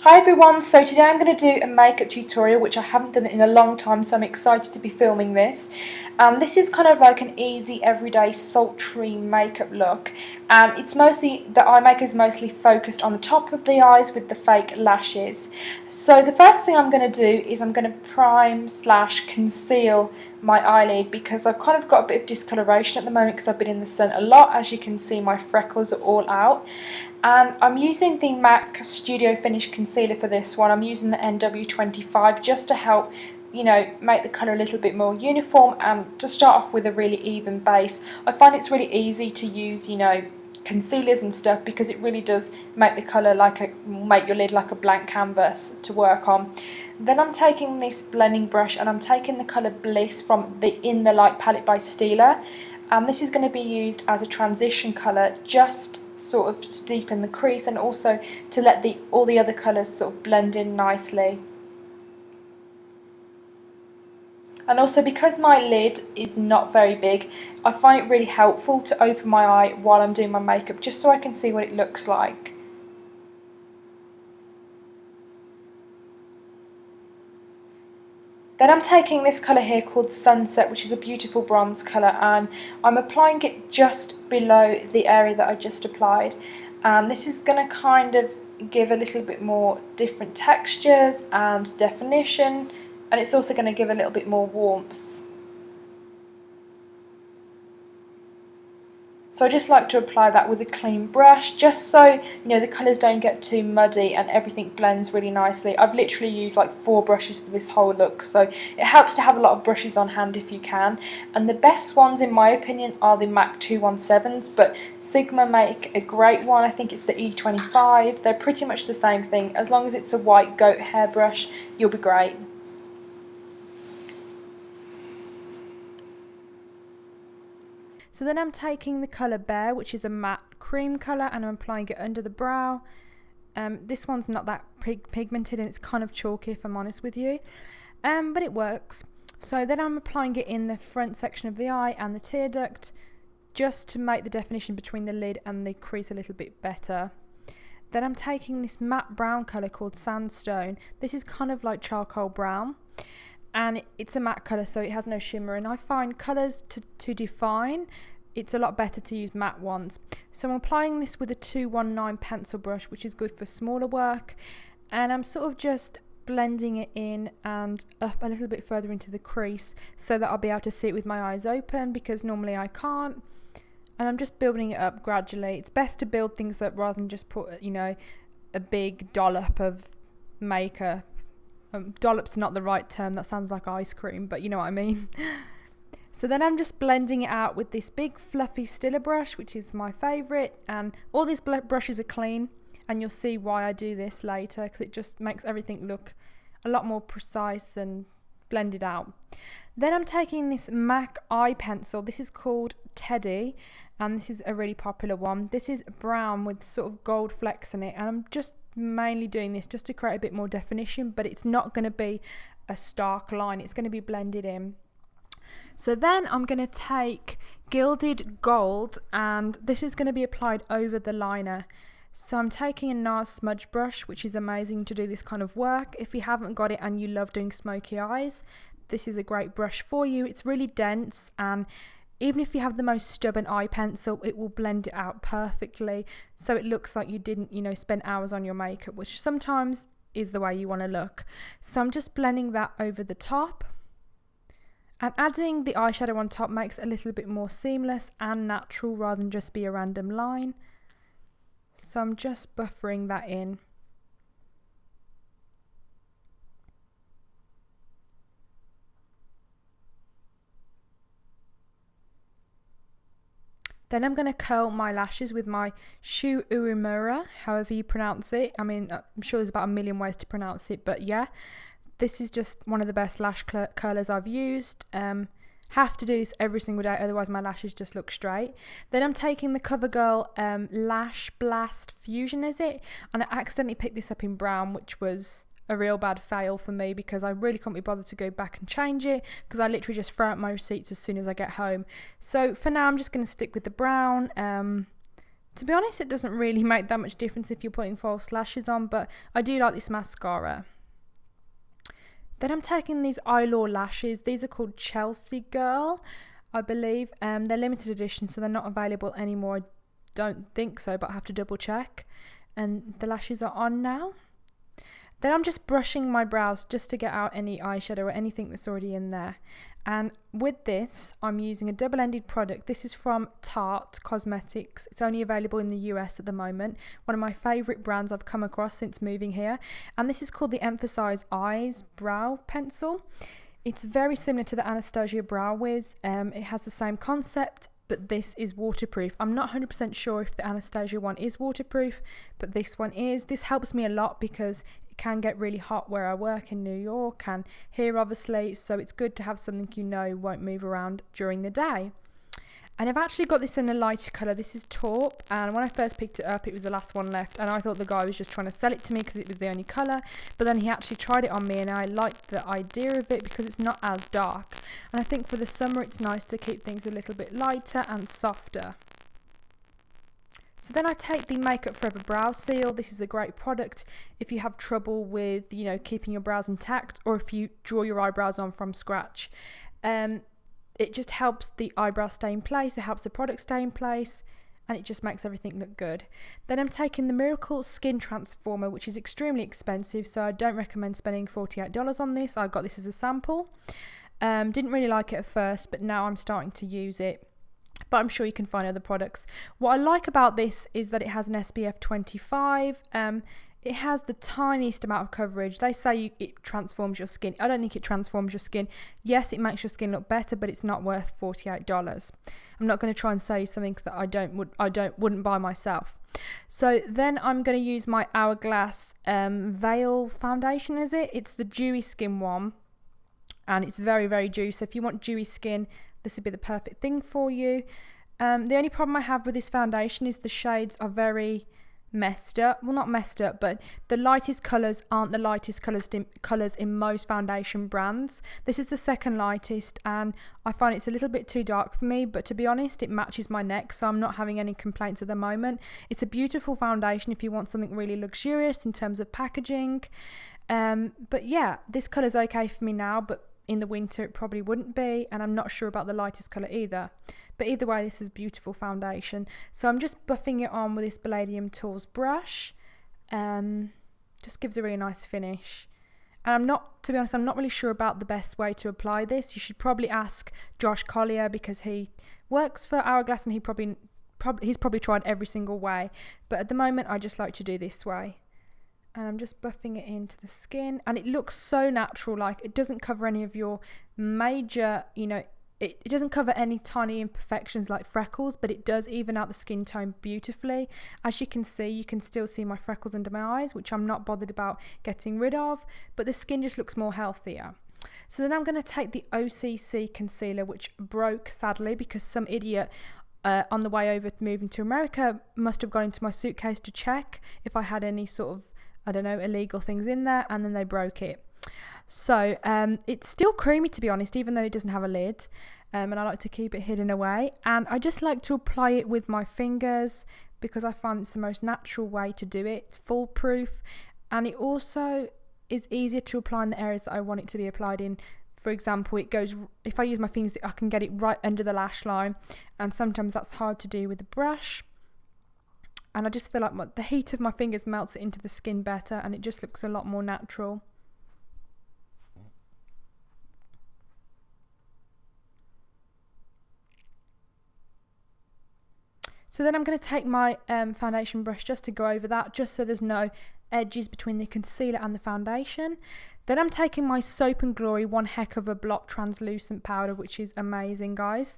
Hi everyone, so today I'm going to do a makeup tutorial which I haven't done in a long time, so I'm excited to be filming this. This is kind of like an easy everyday sultry makeup look, and it's mostly, the eye makeup is mostly focused on the top of the eyes with the fake lashes. So the first thing I'm going to do is I'm going to prime slash conceal my eyelid because I've kind of got a bit of discoloration at the moment because I've been in the sun a lot. As you can see, my freckles are all out. And I'm using the MAC Studio Finish Concealer for this one. I'm using the NW25 just to help, you know, make the colour a little bit more uniform and to start off with a really even base. I find it's really easy to use, you know, concealers and stuff because it really does make the colour make your lid like a blank canvas to work on. Then I'm taking this blending brush and I'm taking the colour Bliss from the In the Light palette by Stila. And this is going to be used as a transition colour, just sort of to deepen the crease and also to let all the other colours sort of blend in nicely. And also, because my lid is not very big, I find it really helpful to open my eye while I'm doing my makeup, just so I can see what it looks like. Then I'm taking this colour here called Sunset, which is a beautiful bronze colour, and I'm applying it just below the area that I just applied. And this is going to kind of give a little bit more different textures and definition, and it's also going to give a little bit more warmth. So I just like to apply that with a clean brush, just so, you know, the colours don't get too muddy and everything blends really nicely. I've literally used like 4 brushes for this whole look, so it helps to have a lot of brushes on hand if you can. And the best ones, in my opinion, are the MAC 217s, but Sigma make a great one. I think it's the E25. They're pretty much the same thing. As long as it's a white goat hair brush, you'll be great. So then I'm taking the colour Bear, which is a matte cream colour, and I'm applying it under the brow. This one's not that pigmented and it's kind of chalky if I'm honest with you, but it works. So then I'm applying it in the front section of the eye and the tear duct, just to make the definition between the lid and the crease a little bit better. Then I'm taking this matte brown colour called Sandstone. This is kind of like charcoal brown, and it's a matte colour, so it has no shimmer, and I find colours to define, it's a lot better to use matte ones. So I'm applying this with a 219 pencil brush, which is good for smaller work, and I'm sort of just blending it in and up a little bit further into the crease so that I'll be able to see it with my eyes open, because normally I can't. And I'm just building it up gradually. It's best to build things up rather than just put, you know, a big dollop of makeup. Dollop's not the right term, that sounds like ice cream, but you know what I mean. So then I'm just blending it out with this big fluffy Stila brush, which is my favourite, and all these brushes are clean, and you'll see why I do this later, because it just makes everything look a lot more precise and blended out. Then I'm taking this MAC eye pencil. This is called Teddy, and this is a really popular one. This is brown with sort of gold flecks in it, and I'm just mainly doing this just to create a bit more definition, but it's not going to be a stark line, it's going to be blended in. So then I'm going to take Gilded Gold, and this is going to be applied over the liner. So I'm taking a NARS smudge brush, which is amazing to do this kind of work. If you haven't got it and you love doing smoky eyes, this is a great brush for you. It's really dense, and even if you have the most stubborn eye pencil, it will blend it out perfectly, so it looks like you didn't, you know, spend hours on your makeup, which sometimes is the way you want to look. So I'm just blending that over the top, and adding the eyeshadow on top makes it a little bit more seamless and natural rather than just be a random line. So I'm just buffering that in. Then I'm going to curl my lashes with my Hoola, however you pronounce it. I mean, I'm sure there's about a million ways to pronounce it, but yeah, this is just one of the best lash curlers I've used. Have to do this every single day, otherwise my lashes just look straight. Then I'm taking the Covergirl Lashblast Fusion, is it? And I accidentally picked this up in brown, which was a real bad fail for me because I really couldn't be bothered to go back and change it, because I literally just throw out my receipts as soon as I get home. So for now I'm just going to stick with the brown, To be honest, it doesn't really make that much difference if you're putting false lashes on, but I do like this mascara. Then I'm taking these Eyeliner lashes. These are called Chelsea Girl, I believe. They're limited edition, so they're not available anymore. I don't think so, but I have to double check. And the lashes are on now. Then I'm just brushing my brows just to get out any eyeshadow or anything that's already in there. And with this, I'm using a double-ended product. This is from Tarte Cosmetics. It's only available in the US at the moment. One of my favourite brands I've come across since moving here. And this is called the emphasEYES Brow Pencil. It's very similar to the Anastasia Brow Wiz. It has the same concept, but this is waterproof. I'm not 100% sure if the Anastasia one is waterproof, but this one is. This helps me a lot because it can get really hot where I work in New York and here obviously, so it's good to have something you know won't move around during the day. And I've actually got this in a lighter colour. This is Taupe, and when I first picked it up it was the last one left, and I thought the guy was just trying to sell it to me because it was the only colour, but then he actually tried it on me and I liked the idea of it because it's not as dark, and I think for the summer it's nice to keep things a little bit lighter and softer. So then I take the Makeup Forever Brow Seal. This is a great product if you have trouble with, you know, keeping your brows intact, or if you draw your eyebrows on from scratch. It just helps the eyebrow stay in place, it helps the product stay in place, and it just makes everything look good. Then I'm taking the Miracle Skin Transformer, which is extremely expensive, so I don't recommend spending $48 on this. I got this as a sample. Didn't really like it at first, but now I'm starting to use it. But I'm sure you can find other products. What I like about this is that it has an SPF 25. It has the tiniest amount of coverage. They say it transforms your skin. I don't think it transforms your skin. Yes, it makes your skin look better, but it's not worth $48. I'm not going to try and sell you something that I wouldn't buy myself. So then I'm going to use my Hourglass Veil foundation. It's the dewy skin one, and it's very, very dewy. So if you want dewy skin, this would be the perfect thing for you. The only problem I have with this foundation is the shades are very messed up. Well, not messed up, but the lightest colours aren't the lightest colours in most foundation brands. This is the second lightest, and I find it's a little bit too dark for me, but to be honest, it matches my neck, so I'm not having any complaints at the moment. It's a beautiful foundation if you want something really luxurious in terms of packaging. But yeah, this colour's okay for me now, but in the winter it probably wouldn't be, and I'm not sure about the lightest colour either. But either way, this is beautiful foundation. So I'm just buffing it on with this Palladium Tools brush. Just gives a really nice finish. And to be honest, I'm not really sure about the best way to apply this. You should probably ask Josh Collier because he works for Hourglass and he's probably tried every single way. But at the moment, I just like to do this way. And I'm just buffing it into the skin, and it looks so natural. Like, it doesn't cover any of your major, it doesn't cover any tiny imperfections like freckles, but it does even out the skin tone beautifully. As you can see, you can still see my freckles under my eyes, which I'm not bothered about getting rid of, but the skin just looks more healthier. So then I'm going to take the OCC concealer, which broke sadly because some idiot on the way over moving to America must have gone into my suitcase to check if I had any sort of, I don't know, illegal things in there, and then they broke it. So it's still creamy, to be honest, even though it doesn't have a lid, and I like to keep it hidden away, and I just like to apply it with my fingers because I find it's the most natural way to do it. It's foolproof, and it also is easier to apply in the areas that I want it to be applied in. For example, if I use my fingers, I can get it right under the lash line, and sometimes that's hard to do with a brush. And I just feel like the heat of my fingers melts it into the skin better, and it just looks a lot more natural. So then I'm going to take my foundation brush just to go over that, just so there's no edges between the concealer and the foundation. Then I'm taking my Soap and Glory One Heck of a Blot translucent powder, which is amazing, guys.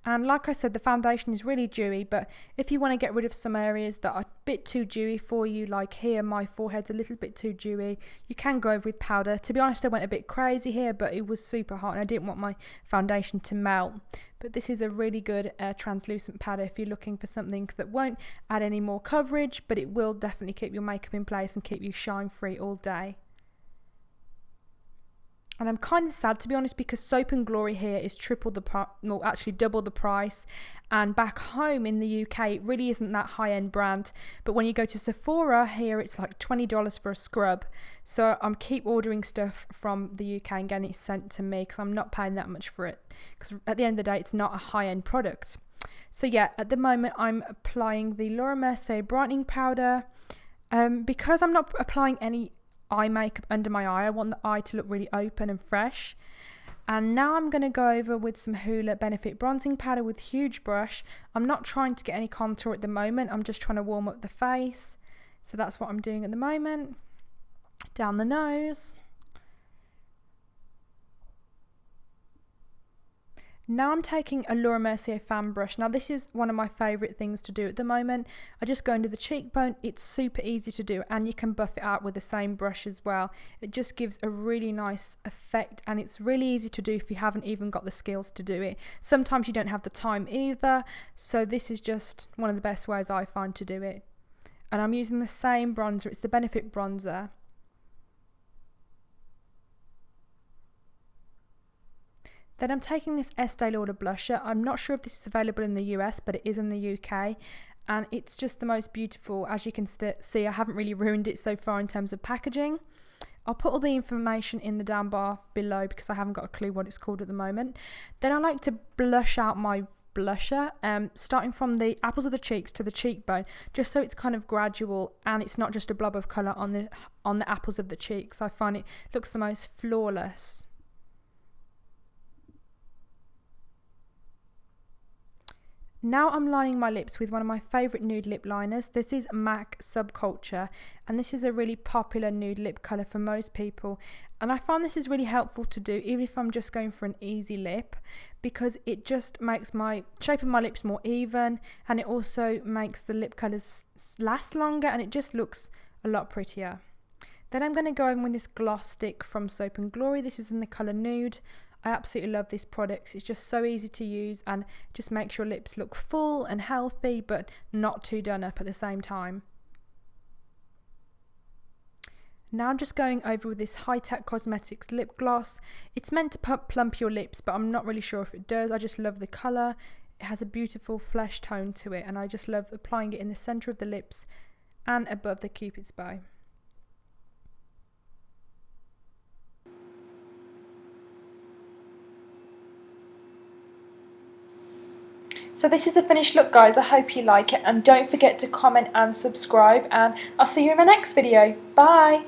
And like I said, the foundation is really dewy, but if you want to get rid of some areas that are a bit too dewy for you, like here, my forehead's a little bit too dewy, you can go over with powder. To be honest, I went a bit crazy here, but it was super hot and I didn't want my foundation to melt. But this is a really good translucent powder if you're looking for something that won't add any more coverage, but it will definitely keep your makeup in place and keep you shine free all day. And I'm kind of sad, to be honest, because Soap and Glory here is actually double the price. And back home in the UK, it really isn't that high-end brand. But when you go to Sephora here, it's like $20 for a scrub. So I'm keep ordering stuff from the UK and getting it sent to me because I'm not paying that much for it. Because at the end of the day, it's not a high-end product. So yeah, at the moment, I'm applying the Laura Mercier brightening powder. Because I'm not applying any eye makeup under my eye, I want the eye to look really open and fresh. And now I'm going to go over with some Hoola Benefit bronzing powder with huge brush. I'm not trying to get any contour at the moment, I'm just trying to warm up the face. So that's what I'm doing at the moment. Down the nose. Now I'm taking a Laura Mercier fan brush. Now this is one of my favourite things to do at the moment. I just go under the cheekbone. It's super easy to do and you can buff it out with the same brush as well. It just gives a really nice effect and it's really easy to do if you haven't even got the skills to do it. Sometimes you don't have the time either, so this is just one of the best ways I find to do it. And I'm using the same bronzer. It's the Benefit bronzer. Then I'm taking this Estee Lauder blusher. I'm not sure if this is available in the US, but it is in the UK. And it's just the most beautiful. As you can see, I haven't really ruined it so far in terms of packaging. I'll put all the information in the down bar below because I haven't got a clue what it's called at the moment. Then I like to blush out my blusher, starting from the apples of the cheeks to the cheekbone, just so it's kind of gradual and it's not just a blob of colour on the apples of the cheeks. I find it looks the most flawless. Now I'm lining my lips with one of my favourite nude lip liners. This is MAC Subculture and this is a really popular nude lip colour for most people, and I find this is really helpful to do even if I'm just going for an easy lip, because it just makes my shape of my lips more even and it also makes the lip colours last longer and it just looks a lot prettier. Then I'm going to go in with this gloss stick from Soap and Glory. This is in the colour Nude. I absolutely love this product. It's just so easy to use and just makes your lips look full and healthy but not too done up at the same time. Now I'm just going over with this High Tech Cosmetics lip gloss. It's meant to plump your lips, but I'm not really sure if it does. I just love the colour. It has a beautiful flesh tone to it and I just love applying it in the centre of the lips and above the Cupid's bow. So this is the finished look, guys. I hope you like it and don't forget to comment and subscribe, and I'll see you in my next video. Bye!